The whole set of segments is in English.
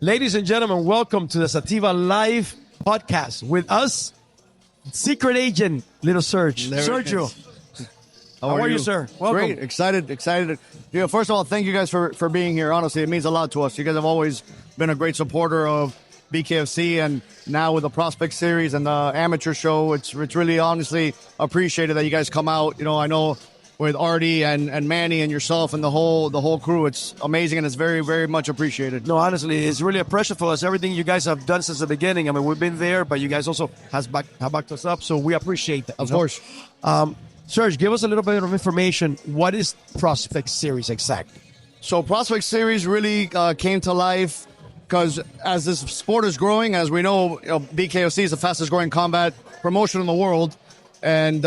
Ladies and gentlemen, welcome to the Zativa Live podcast with us, secret agent Lil Serg. Sergio, how are you, sir? Welcome. Great, excited. Yeah, first of all, thank you guys for being here. Honestly, it means a lot to us. You guys have always been a great supporter of BKFC, and now with the Prospect Series and the amateur show, it's really honestly appreciated that you guys come out. You know, I know with Artie and Manny and yourself and the whole crew, it's amazing and it's very, very much appreciated. No, honestly, it's really a pressure for us. Everything you guys have done since the beginning. I mean, we've been there, but you guys also have backed us up, so we appreciate that. Of course. Serge, give us a little bit of information. What is Prospect Series exactly? So Prospect Series really came to life because as this sport is growing, as we know, BKFC is the fastest growing combat promotion in the world, and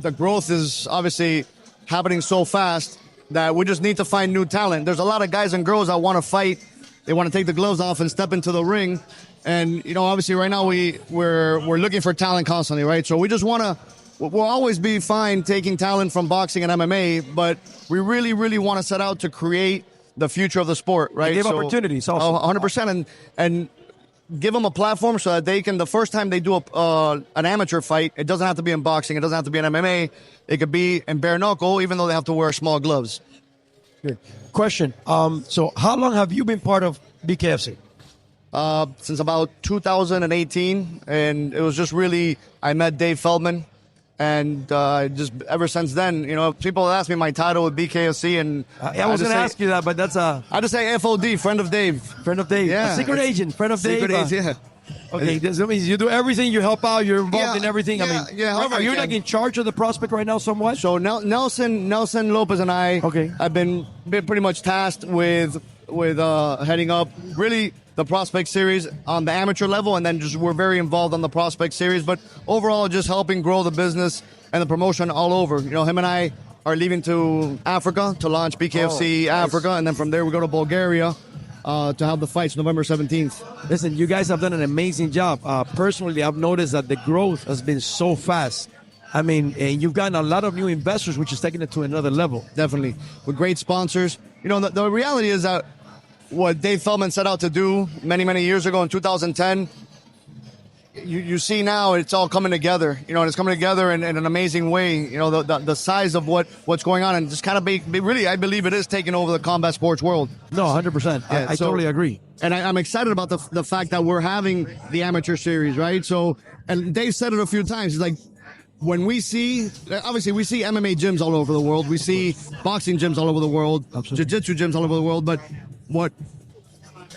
the growth is obviously happening so fast that we just need to find new talent. There's a lot of guys and girls that want to fight. They want to take the gloves off and step into the ring. And, obviously right now we're looking for talent constantly, right? So we just want to, we'll always be fine taking talent from boxing and MMA, but we really, really want to set out to create the future of the sport, right? Give opportunities also. 100%. And give them a platform so that they can, the first time they do an amateur fight, it doesn't have to be in boxing, it doesn't have to be in MMA, it could be in bare knuckle, even though they have to wear small gloves. Good. Question. So how long have you been part of BKFC? Since about 2018, and it was just really, I met Dave Feldman, and just ever since then, people ask me my title with BKFC, and I was going to ask you that, but that's a... I just say F.O.D Friend of Dave. Friend of Dave. Yeah. Secret agent, Friend of Dave. Secret agent, yeah. Okay, that means you do everything, you help out, you're involved in everything. Yeah, are you like in charge of the prospect right now somewhat? So Nelson Lopez and I have been pretty much tasked with heading up really the Prospect Series on the amateur level, and then just we're very involved on the Prospect Series, but overall just helping grow the business and the promotion all over. Him and I are leaving to Africa to launch BKFC Africa, and then from there we go to Bulgaria to have the fights November 17th. Listen, you guys have done an amazing job. Personally, I've noticed that the growth has been so fast. I mean, and you've gotten a lot of new investors, which is taking it to another level. Definitely. With great sponsors. The reality is that what Dave Feldman set out to do many, many years ago in 2010, you see now it's all coming together, and it's coming together in an amazing way. The size of what's going on, and just kind of be really, I believe it is taking over the combat sports world. No, 100%. Yeah, I totally agree. And I'm excited about the fact that we're having the amateur series, right? So, and Dave said it a few times. He's like, when we see, obviously we see MMA gyms all over the world. We see boxing gyms all over the world, jiu-jitsu gyms all over the world. But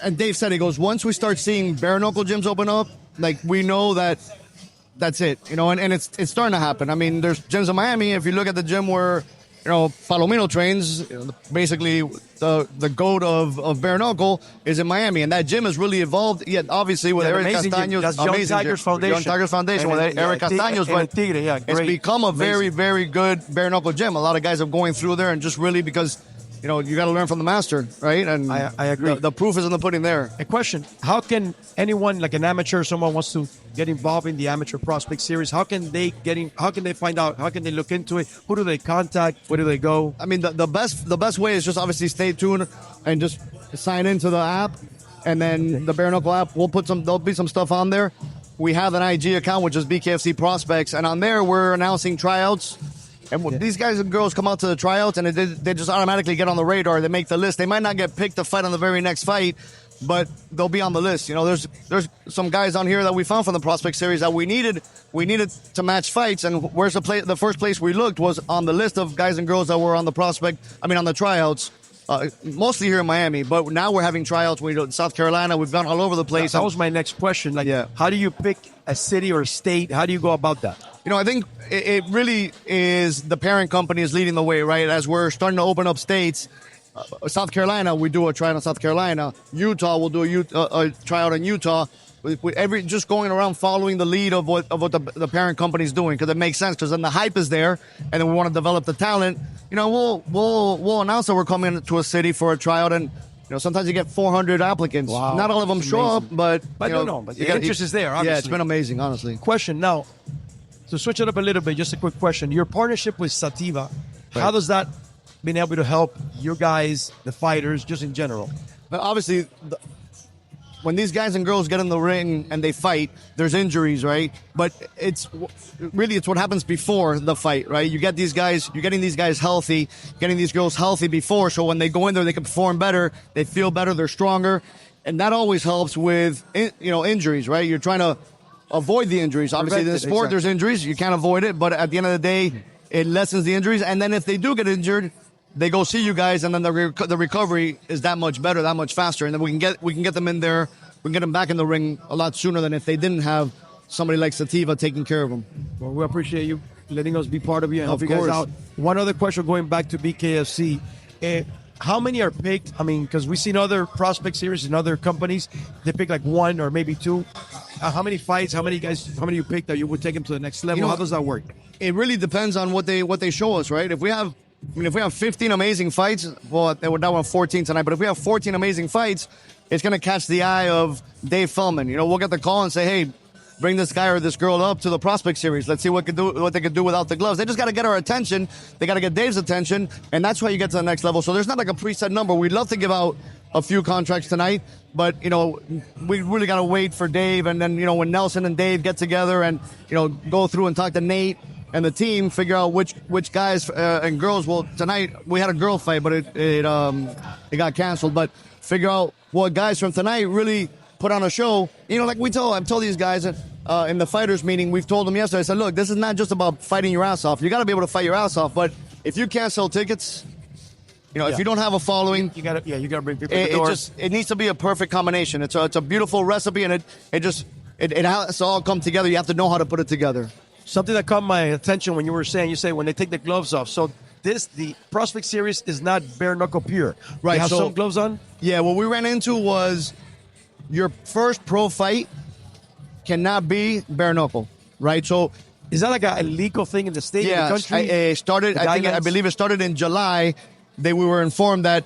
and Dave said, he goes, once we start seeing bare knuckle gyms open up, like we know that's it, and it's starting to happen. I mean, there's gyms in Miami. If you look at the gym where, Palomino trains, basically the goat of bare knuckle is in Miami, and that gym has really evolved. Yet obviously with Eric Castaños, that's Young Tigers Foundation. Young Tigers Foundation with Eric Castaños, but it's become a very, very good bare knuckle gym. A lot of guys are going through there, and just really because you got to learn from the master, right? And I agree. The proof is in the pudding there. A question: how can anyone, like an amateur, someone wants to get involved in the Amateur Prospect Series? How can they How can they find out? How can they look into it? Who do they contact? Where do they go? I mean, the best way is just obviously stay tuned and just sign into the app, and then the bare knuckle app. There'll be some stuff on there. We have an IG account which is BKFC Prospects, and on there we're announcing tryouts. And these guys and girls come out to the tryouts, and they just automatically get on the radar. They make the list. They might not get picked to fight on the very next fight, but they'll be on the list. There's some guys on here that we found from the Prospect Series that we needed to match fights. And where's the first place we looked was on the list of guys and girls that were on the on the tryouts. Mostly here in Miami, but now we're having tryouts. We do in South Carolina. We've gone all over the place. That was my next question. How do you pick a city or a state? How do you go about that? I think it really is the parent company is leading the way, right? As we're starting to open up states, South Carolina, we do a tryout in South Carolina. Utah, we'll do a tryout in Utah. Just going around following the lead of what the parent company is doing, because it makes sense. Because then the hype is there, and then we want to develop the talent. We'll announce that we're coming to a city for a tryout, and sometimes you get 400 applicants. Wow, not all of them show up, but the interest is there. Obviously. Yeah, it's been amazing, honestly. Question now, to switch it up a little bit, just a quick question. Your partnership with Zativa, how does that been able to help your guys, the fighters, just in general? But obviously, when these guys and girls get in the ring and they fight, there's injuries, right? But it's what happens before the fight, right? You're getting these guys healthy, getting these girls healthy before, so when they go in there, they can perform better, they feel better, they're stronger, and that always helps with injuries, right? You're trying to avoid the injuries. Obviously, in the sport, there's injuries, you can't avoid it, but at the end of the day, it lessens the injuries, and then if they do get injured, they go see you guys, and then the recovery is that much better, that much faster, and then we can get them in there, we can get them back in the ring a lot sooner than if they didn't have somebody like Zativa taking care of them. Well, we appreciate you letting us be part of you and help Of you guys course. out. One other question going back to BKFC. How many are picked? I mean, because we've seen other prospect series in other companies, they pick like one or maybe two. How many fights? How many you pick that you would take them to the next level? How does that work? It really depends on what they show us, right? If we have 15 amazing fights, well, they would now have 14 tonight, but if we have 14 amazing fights, it's going to catch the eye of Dave Feldman. We'll get the call and say, hey, bring this guy or this girl up to the Prospect Series. Let's see what they could do without the gloves. They just got to get our attention. They got to get Dave's attention, and that's why you get to the next level. So there's not like a preset number. We'd love to give out a few contracts tonight, but we really got to wait for Dave, and then when Nelson and Dave get together and go through and talk to Nate and the team, figure out which guys and girls. Well, tonight we had a girl fight, but it got canceled. But figure out what guys from tonight really put on a show. Like I've told these guys in the fighters meeting, we've told them yesterday. I said, look, this is not just about fighting your ass off. You got to be able to fight your ass off. But if you can't sell tickets, if you don't have a following, you gotta bring people to the door. It needs to be a perfect combination. It's a beautiful recipe, and it has to all come together. You have to know how to put it together. Something that caught my attention when you say when they take the gloves off. So the Prospect Series is not bare knuckle pure. Right. You have so, some gloves on? Yeah, what we ran into was your first pro fight cannot be bare knuckle, right? So is that like a legal thing in the state, in the country? I believe it started in July. We were informed that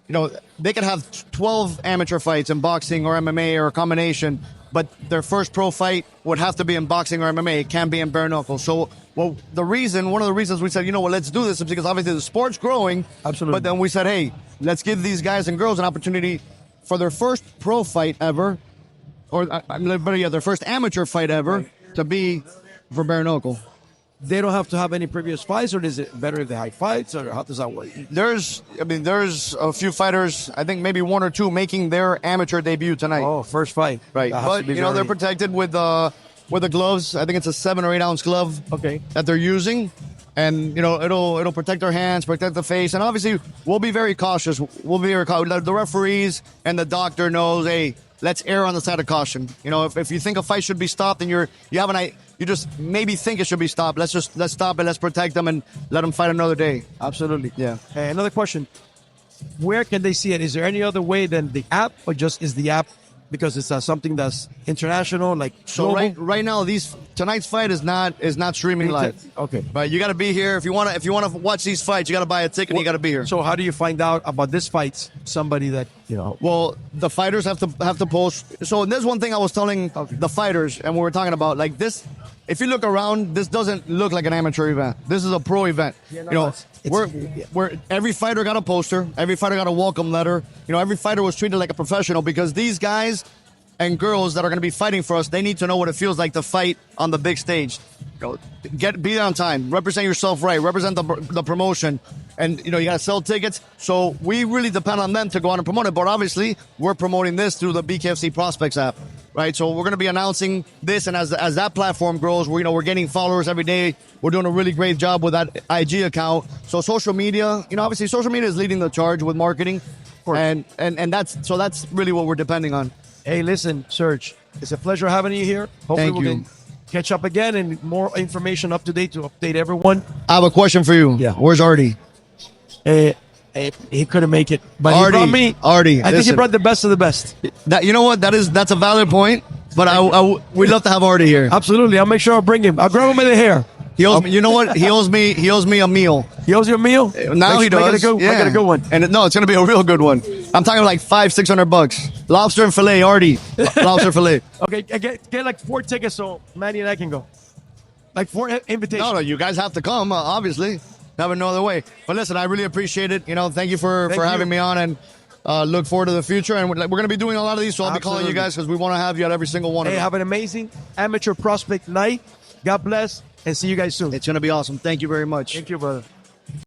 they could have 12 amateur fights in boxing or MMA or a combination, but their first pro fight would have to be in boxing or MMA. It can't be in bare knuckle. So, one of the reasons we said, let's do this is because obviously the sport's growing. Absolutely. But then we said, hey, let's give these guys and girls an opportunity for their first pro fight ever, or their first amateur fight ever to be for bare knuckle. They don't have to have any previous fights, or is it better if they have fights, or how does that work? There's a few fighters, I think maybe one or two, making their amateur debut tonight. Oh, first fight. Right. But, they're protected with the gloves. I think it's a 7 or 8 ounce glove that they're using. And, it'll protect their hands, protect the face. And obviously, we'll be very cautious. The referees and the doctor knows, hey, let's err on the side of caution. If you think a fight should be stopped and you just maybe think it should be stopped, let's stop it, let's protect them and let them fight another day. Absolutely. Yeah. Hey, another question. Where can they see it? Is there any other way than the app, or just is the app because it's something that's international, like so right now tonight's fight is not streaming live. Okay. But you got to be here if you want to watch these fights. You got to buy a ticket. And you got to be here. So how do you find out about this fight? Somebody that Well, the fighters have to post. So there's one thing I was telling the fighters, and we were talking about like this. If you look around, this doesn't look like an amateur event. This is a pro event. Yeah, we're every fighter got a poster. Every fighter got a welcome letter. Every fighter was treated like a professional because these guys and girls that are going to be fighting for us, they need to know what it feels like to fight on the big stage. Be there on time. Represent yourself right. Represent the promotion. And, you got to sell tickets. So we really depend on them to go out and promote it. But obviously, we're promoting this through the BKFC Prospects app, right? So we're going to be announcing this. And as that platform grows, we're getting followers every day. We're doing a really great job with that IG account. So social media, obviously social media is leading the charge with marketing. Of course. And that's really what we're depending on. Hey, listen, Serg, it's a pleasure having you here. Hopefully we can catch up again and more information up to date to update everyone. I have a question for you. Yeah. Where's Artie? He couldn't make it, but Artie, he brought me. Artie, I think he brought the best of the best. You know what? That's a valid point. But we'd love to have Artie here. Absolutely, I'll make sure I'll bring him. I'll grab him by the hair. He owes me. You know what? He owes me a meal. He owes you a meal? Now he does. Make it a good one. And it's going to be a real good one. I'm talking like $500-600. Lobster and fillet, Artie. Lobster fillet. Okay, get like 4 tickets so Manny and I can go. Like 4 invitations. No, you guys have to come. Obviously, have no other way. But listen, I really appreciate it. Thank you for having me on, and look forward to the future. And we're going to be doing a lot of these, so I'll be calling you Absolutely. guys because we want to have you at every single one of Hey, them. have an amazing amateur prospect night. God bless, and see you guys soon. It's going to be awesome. Thank you very much. Thank you, brother.